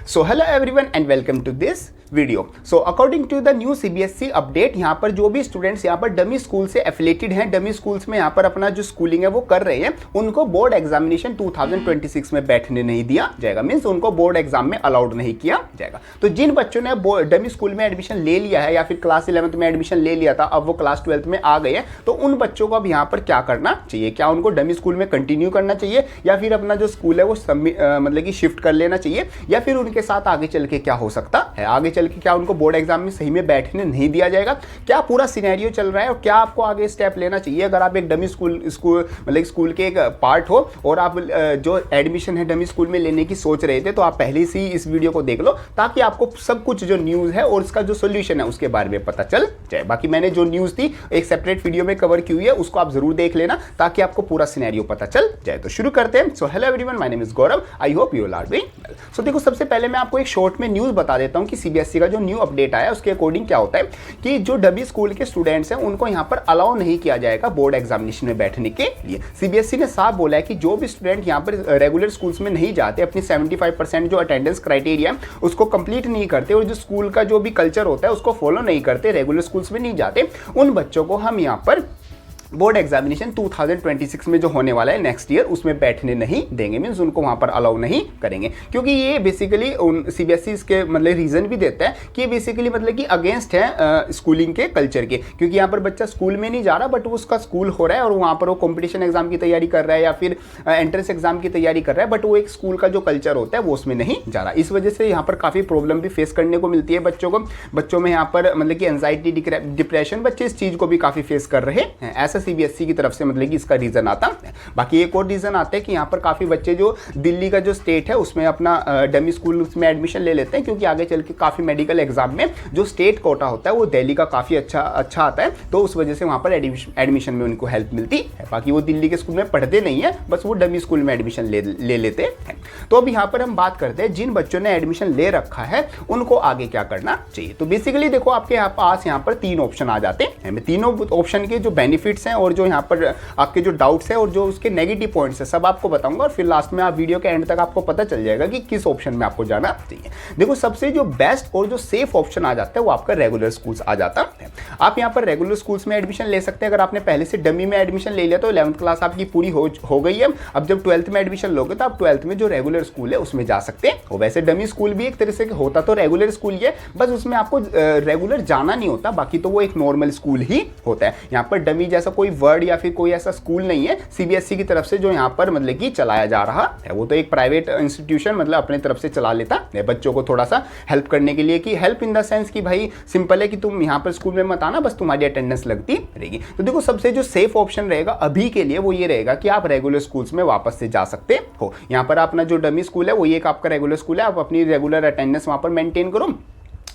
So hello everyone and welcome to this video. So according to the new CBSE update, यहाँ पर जो भी students यहाँ पर डमी स्कूल से एफिलेटेड हैं, डमी स्कूल्स में यहाँ पर अपना जो स्कूलिंग है वो कर रहे हैं, उनको बोर्ड एग्जामिनेशन 2026 में बैठने नहीं दिया जाएगा। मीन्स उनको बोर्ड एग्जाम में अलाउड नहीं किया जाएगा। तो जिन बच्चों ने डमी स्कूल में एडमिशन ले लिया है या फिर क्लास 11th में एडमिशन ले लिया था, अब वो क्लास 12th में आ गए हैं, तो उन बच्चों को अब यहाँ पर क्या करना चाहिए? क्या उनको डमी स्कूल में कंटिन्यू करना चाहिए या फिर अपना जो स्कूल है वो मतलब कि शिफ्ट कर लेना चाहिए, या फिर उनके साथ आगे चल के क्या हो सकता है? आगे चल के क्या उनको बोर्ड एग्जाम में सही में बैठने नहीं दिया जाएगा? क्या पूरा सिनेरियो चल रहा है और क्या आपको आगे स्टेप लेना चाहिए अगर आप एक डमी स्कूल मतलब स्कूल के एक पार्ट हो और आप जो एडमिशन है डमी स्कूल में लेने की सोच रहे थे, तो आप पहले से ही इस वीडियो को देख लो ताकि आपको सब कुछ जो न्यूज़ है और इसका जो सोल्यूशन है उसके बारे में पता चल जाए। बाकी मैंने जो न्यूज़ थी एक सेपरेट वीडियो में कवर की हुई है, उसको आप जरूर देख लेना ताकि आपको पूरा सिनेरियो पता चल जाए। तो शुरू करते हैं। So hello everyone, my name is Gaurav, I hope you are doing well. So देखो, सबसे पहले मैं आपको एक शॉर्ट में न्यूज़ बता देता हूं कि सीबीएसई का जो न्यू अपडेट आया उसके अकॉर्डिंग क्या होता है कि जो डमी स्कूल के स्टूडेंट्स हैं उनको यहां पर अलाउ नहीं किया जाएगा बोर्ड एग्जामिनेशन में बैठने के लिए। सीबीएसई ने साफ बोला है कि जो भी स्टूडेंट यहां पर रेगुलर स्कूल्स में नहीं जाते, अपनी 75% जो अटेंडेंस क्राइटेरिया है उसको कंप्लीट नहीं करते और जो स्कूल का जो भी कल्चर होता है उसको फॉलो नहीं करते, रेगुलर स्कूल्स में नहीं जाते, उन बच्चों को हम यहां पर बोर्ड एग्जामिनेशन 2026 में जो होने वाला है नेक्स्ट ईयर, उसमें बैठने नहीं देंगे। मीन्स उनको वहां पर अलाउ नहीं करेंगे, क्योंकि ये बेसिकली सीबीएसई इसके मतलब रीजन भी देता है कि ये बेसिकली मतलब कि अगेंस्ट है स्कूलिंग के कल्चर के, क्योंकि यहाँ पर बच्चा स्कूल में नहीं जा रहा बट उसका स्कूल हो रहा है और वहाँ पर वो कॉम्पिटिशन एग्जाम की तैयारी कर रहा है या फिर एंट्रेंस एग्जाम की तैयारी कर रहा है, बट वो एक स्कूल का जो कल्चर होता है वो उसमें नहीं जा रहा। इस वजह से यहाँ पर काफ़ी प्रॉब्लम भी फेस करने को मिलती है बच्चों को। बच्चों में यहाँ पर मतलब कि एंजाइटी, डिप्रेशन, बच्चे इस चीज़ को भी काफ़ी फेस कर रहे हैं। ऐसा सीबीएसई की तरफ से मतलब कि इसका रीजन आता है। बाकी एक और रीजन आता है कि यहाँ पर काफी बच्चे जो दिल्ली का जो स्टेट है उसमें अपना डमी स्कूल में एडमिशन ले लेते हैं, क्योंकि आगे चल के काफी मेडिकल एग्जाम में जो स्टेट कोटा होता है वो दिल्ली का काफी अच्छा आता है, तो उस वजह से वहां पर एडमिशन में उनको हेल्प मिलती है। बाकी वो दिल्ली के स्कूल में पढ़ते नहीं है, बस वो डमी स्कूल में एडमिशन ले लेते हैं। तो अब यहाँ पर हम बात करते हैं जिन बच्चों ने एडमिशन ले रखा है उनको आगे क्या करना चाहिए। तो बेसिकली देखो, आपके पास यहाँ पर 3 ऑप्शन आ जाते हैं। मैं तीनों ऑप्शन के जो बेनिफिट्स हैं और जो यहाँ पर आपके जो डाउट्स है और जो उसके नेगेटिव पॉइंट्स है सब आपको बताऊंगा, और फिर लास्ट में आप वीडियो के एंड तक आपको पता चल जाएगा कि किस ऑप्शन में आपको जाना चाहिए। देखो, सबसे जो बेस्ट और जो सेफ ऑप्शन आ जाता है वो आपका रेगुलर स्कूल्स आ जाता है। आप यहाँ पर रेगुलर स्कूल्स में एडमिशन ले सकते हैं। अगर आपने पहले से डमी में एडमिशन ले लिया तो 11th क्लास आपकी पूरी हो गई है। अब जब 12th में एडमिशन लोगे तो आप 12th में जो रेगुलर स्कूल है उसमें जा सकते हैं। वैसे डमी स्कूल भी एक तरह से होता तो रेगुलर स्कूल ही है, बस उसमें आपको रेगुलर जाना नहीं होता, बाकी तो वो एक नॉर्मल स्कूल ही होता है। यहाँ पर डमी जैसा कोई वर्ड या फिर कोई ऐसा स्कूल नहीं है सीबीएसई की तरफ से जो यहाँ पर मतलब कि चलाया जा रहा है। वो तो एक प्राइवेट इंस्टीट्यूशन मतलब अपने तरफ से चला लेता है बच्चों को थोड़ा सा हेल्प करने के लिए, कि हेल्प इन द सेंस कि भाई सिंपल है कि तुम यहाँ पर स्कूल में मत आना, बस तुम्हारी अटेंडेंस लगती रहेगी। तो देखो, सबसे जो सेफ ऑप्शन रहेगा अभी के लिए वो ये रहेगा कि आप रेगुलर स्कूल्स में वापस से जा सकते हो। यहाँ पर अपना जो डमी स्कूल है वो एक आपका रेगुलर स्कूल है, आप अपनी रेगुलर अटेंडेंस वहाँ पर मेंटेन करो।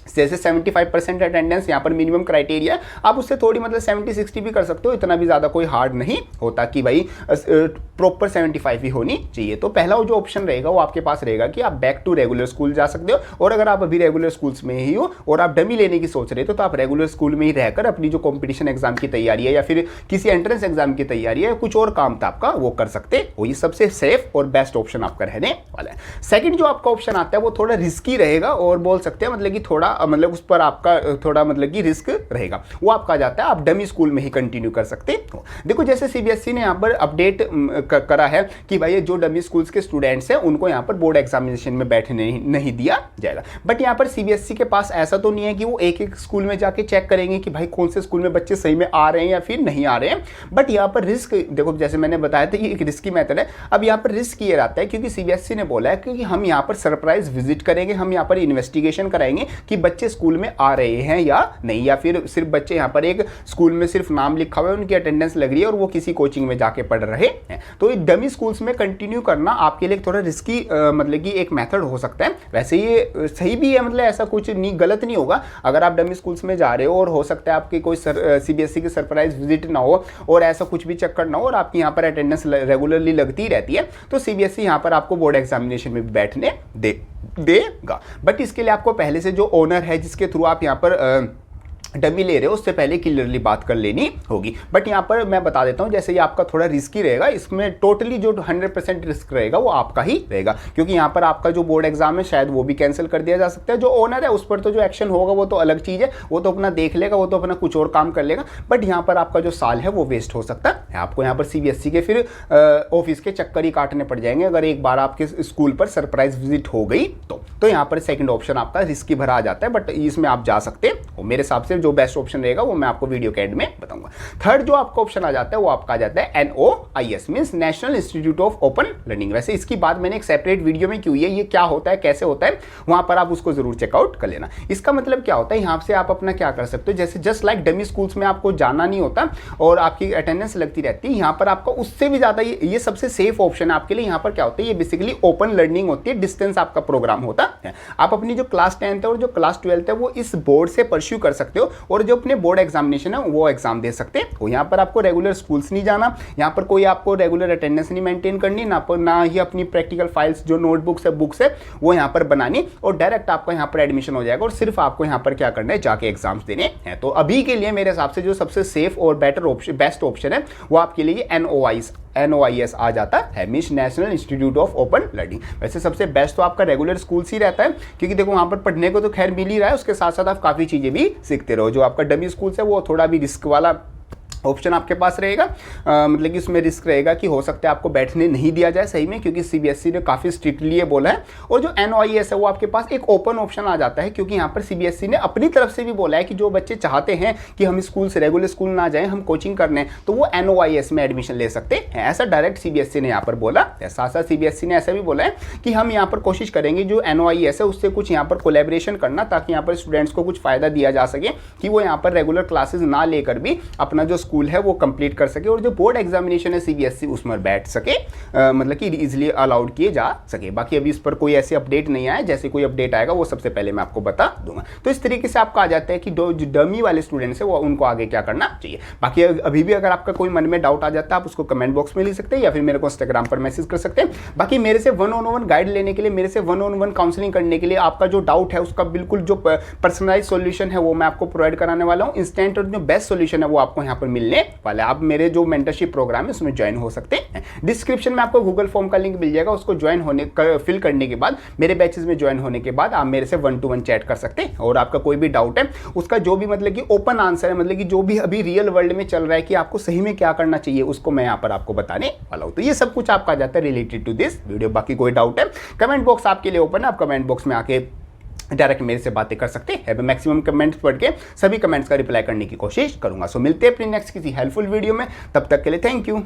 जैसे 75% अटेंडेंस यहाँ पर मिनिमम क्राइटेरिया, आप उससे थोड़ी मतलब 70-60 भी कर सकते हो, इतना भी ज़्यादा कोई हार्ड नहीं होता कि भाई प्रॉपर 75 ही होनी चाहिए। तो पहला जो ऑप्शन रहेगा वो आपके पास रहेगा कि आप बैक टू रेगुलर स्कूल जा सकते हो, और अगर आप अभी रेगुलर स्कूल्स में ही हो और आप डमी लेने की सोच रहे हो तो आप रेगुलर स्कूल में ही रहकर अपनी जो कॉम्पिटिशन एग्जाम की तैयारी है या फिर किसी एंट्रेंस एग्जाम की तैयारी है, कुछ और काम था आपका, वो कर सकते हो। ये सबसे सेफ और बेस्ट ऑप्शन आपका रहने वाला है। सेकेंड जो आपका ऑप्शन आता है वो थोड़ा रिस्की रहेगा और बोल सकते हैं मतलब कि थोड़ा मतलब उस पर आपका थोड़ा मतलब कि रिस्क रहेगा। वो आपका जाता है आप डमी स्कूल में ही कंटिन्यू कर सकते हो। देखो, जैसे सीबीएसई ने यहाँ पर अपडेट करा है कि भाई जो डमी स्कूल्स के स्टूडेंट्स हैं उनको यहाँ पर बोर्ड एग्जामिनेशन में बैठने नहीं दिया जाएगा। बट यहाँ पर सीबीएसई के पास ऐसा तो नहीं है कि वो एक एक स्कूल में जाके चेक करेंगे कि भाई कौन से स्कूल में बच्चे सही में आ रहे हैं या फिर नहीं आ रहे हैं। बट यहाँ पर रिस्क देखो, जैसे मैंने बताया था, ये एक रिस्की मेथड है। अब यहाँ पर रिस्क ये रहता है क्योंकि सीबीएसई ने बोला है कि हम यहाँ पर सरप्राइज विजिट करेंगे, हम यहाँ पर इन्वेस्टिगेशन कराएंगे कि बच्चे स्कूल में आ रहे हैं या नहीं, या फिर सिर्फ बच्चे यहाँ पर एक स्कूल में सिर्फ नाम लिखा हुआ है, उनकी अटेंडेंस लग रही है और वो किसी कोचिंग में जाके पढ़ रहे हैं। तो ये डमी स्कूल्स में कंटिन्यू करना आपके लिए थोड़ा रिस्की मतलब कि एक मेथड हो सकता है। वैसे ये सही भी है, मतलब ऐसा कुछ नहीं, गलत नहीं होगा अगर आप डमी स्कूल्स में जा रहे हो और हो सकता है आपकी कोई सीबीएसई की सरप्राइज विजिट ना हो और ऐसा कुछ भी चक्कर ना हो और आपकी यहाँ पर अटेंडेंस रेगुलरली लगती रहती है, तो सीबीएसई यहाँ पर आपको बोर्ड एग्जामिनेशन में बैठने देगा। बट इसके लिए आपको पहले से जो ओनर है जिसके थ्रू आप यहाँ पर डमी ले रहे हो उससे पहले क्लियरली बात कर लेनी होगी। बट यहाँ पर मैं बता देता हूँ, जैसे ये आपका थोड़ा रिस्की रहेगा, इसमें टोटली जो 100% रिस्क रहेगा वो आपका ही रहेगा, क्योंकि यहाँ पर आपका जो बोर्ड एग्जाम है शायद वो भी कैंसिल कर दिया जा सकता है। जो ओनर है उस पर तो जो एक्शन होगा वो तो अलग चीज़ है, वो तो अपना देख लेगा, वो तो अपना कुछ और काम कर लेगा। बट यहाँ पर आपका जो साल है वो वेस्ट हो सकता है। आपको यहाँ पर CBSE के फिर ऑफिस के चक्कर ही काटने पड़ जाएंगे अगर एक बार आपके स्कूल पर सरप्राइज विजिट हो गई तो यहाँ पर सेकंड ऑप्शन आपका रिस्की भरा आ जाता है, बट इसमें आप जा सकते हो। मेरे हिसाब से जो बेस्ट ऑप्शन रहेगा वो मैं आपको वीडियो के एंड में बताऊंगा। थर्ड जो आपका ऑप्शन आ जाता है वो आपका आ जाता है NOIS means national institute of open learning. वैसे इसकी बात मैंने एक सेपरेट वीडियो में की हुई है, ये क्या होता है कैसे होता है वहां पर आप उसको जरूर चेकआउट कर लेना। इसका मतलब क्या होता है, यहाँ से आप अपना क्या कर सकते हो, जैसे जस्ट लाइक डमी स्कूल्स में आपको जाना नहीं होता और आपकी अटेंडेंस लगती रहती है, यहाँ पर आपका उससे भी ज्यादा ये सबसे सेफ ऑप्शन है आपके लिए। यहाँ पर क्या होता है, ये बेसिकली ओपन लर्निंग होती है, डिस्टेंस आपका प्रोग्राम होता है। आप अपनी जो क्लास 10th है और जो क्लास 12th है वो इस बोर्ड से परस्यू कर सकते हो और जो अपने बोर्ड एग्जामिनेशन है वो एग्जाम दे सकते हो। यहाँ पर आपको रेगुलर स्कूल्स नहीं जाना, यहाँ पर कोई आपको रेगुलर अटेंडेंस नहीं मेंटेन करनी, ना ही अपनी प्रैक्टिकल फाइल्स जो नोटबुक्स है बुक्स है वो यहाँ पर बनानी, और डायरेक्ट आपका यहाँ पर एडमिशन हो जाएगा और सिर्फ आपको यहाँ पर क्या करना है, जाके एग्जाम्स देने हैं। तो अभी के लिए मेरे हिसाब से जो सबसे सेफ और बेटर ऑप्शन, बेस्ट ऑप्शन है वो आपके लिए NOIS आ जाता है, means national institute of open learning. वैसे सबसे बेस्ट तो आपका रेगुलर स्कूल ही रहता है, क्योंकि देखो वहाँ पर पढ़ने को तो खैर मिल ही रहा है, उसके साथ साथ आप काफ़ी चीज़ें भी सीखते रहो। जो आपका डमी स्कूल है वो थोड़ा भी रिस्क वाला ऑप्शन आपके पास रहेगा, मतलब कि उसमें रिस्क रहेगा कि हो सकता है आपको बैठने नहीं दिया जाए सही में, क्योंकि CBSE ने काफ़ी स्ट्रिक्टली ये बोला है। और जो NOIS है वो आपके पास एक ओपन ऑप्शन आ जाता है, क्योंकि यहाँ पर CBSE ने अपनी तरफ से भी बोला है कि जो बच्चे चाहते हैं कि हम स्कूल से रेगुलर स्कूल ना जाएं, हम कोचिंग करने, तो वो NOIS में एडमिशन ले सकते हैं। ऐसा डायरेक्ट CBSE ने यहाँ पर बोला। साथ साथ CBSE ने ऐसा भी बोला है कि हम यहाँ पर कोशिश करेंगे जो NOIS है उससे कुछ यहाँ पर कोलैबोरेशन करना, ताकि यहाँ पर स्टूडेंट्स को कुछ फ़ायदा दिया जा सके कि वो यहाँ पर रेगुलर क्लासेस ना लेकर भी अपना जो स्कूल है वो कंप्लीट कर सके, और जो बोर्ड एग्जामिनेशन है CBSE उसमें बैठ सके, मतलब कि इजीली अलाउड किए जा सके। बाकी अभी इस पर कोई ऐसे अपडेट नहीं आया, जैसे कोई अपडेट आएगा वो सबसे पहले मैं आपको बता दूंगा। तो इस तरीके से आपका आ जाता है कि जो डमी वाले स्टूडेंट्स है वो उनको आगे क्या करना चाहिए। बाकी अभी भी अगर आपका कोई मन में डाउट आ जाता है आप उसको कमेंट बॉक्स में लिख सकते हैं या फिर मेरे को इंस्टाग्राम पर मैसेज कर सकते हैं। बाकी मेरे से 1-on-1 गाइड लेने के लिए, मेरे से 1-on-1 काउंसलिंग करने के लिए, आपका जो डाउट है उसका बिल्कुल जो पर्सनलाइज सॉल्यूशन है वो मैं आपको प्रोवाइड कराने वाला हूँ। इंस्टेंट और जो बेस्ट सॉल्यूशन है वो आपको यहाँ पर मिलने वाला है। आप मेरे जो मेंटरशिप प्रोग्राम है उसमें ज्वाइन हो सकते हैं। डिस्क्रिप्शन में आपको गूगल फॉर्म का लिंक मिल जाएगा, उसको ज्वाइन होने फिल करने के बाद, मेरे बैचेस में ज्वाइन होने के बाद आप मेरे से 1-to-1 चैट कर सकते हैं, और आपका कोई भी डाउट है उसका जो भी मतलब कि ओपन आंसर है, मतलब कि जो भी अभी रियल वर्ल्ड में चल रहा है कि आपको सही में क्या करना चाहिए, उसको मैं यहाँ पर आपको बताने वाला हूँ। तो ये सब कुछ आपका आ जाता है रिलेटेड टू दिस वीडियो। बाकी कोई डाउट है कमेंट बॉक्स आपके लिए ओपन है, आप कमेंट बॉक्स में आके डायरेक्ट मेरे से बातें कर सकते हैं। मैं मैक्सिमम कमेंट्स पढ़ के सभी कमेंट्स का रिप्लाई करने की कोशिश करूंगा। सो मिलते हैं अपनी नेक्स्ट किसी हेल्पफुल वीडियो में, तब तक के लिए थैंक यू।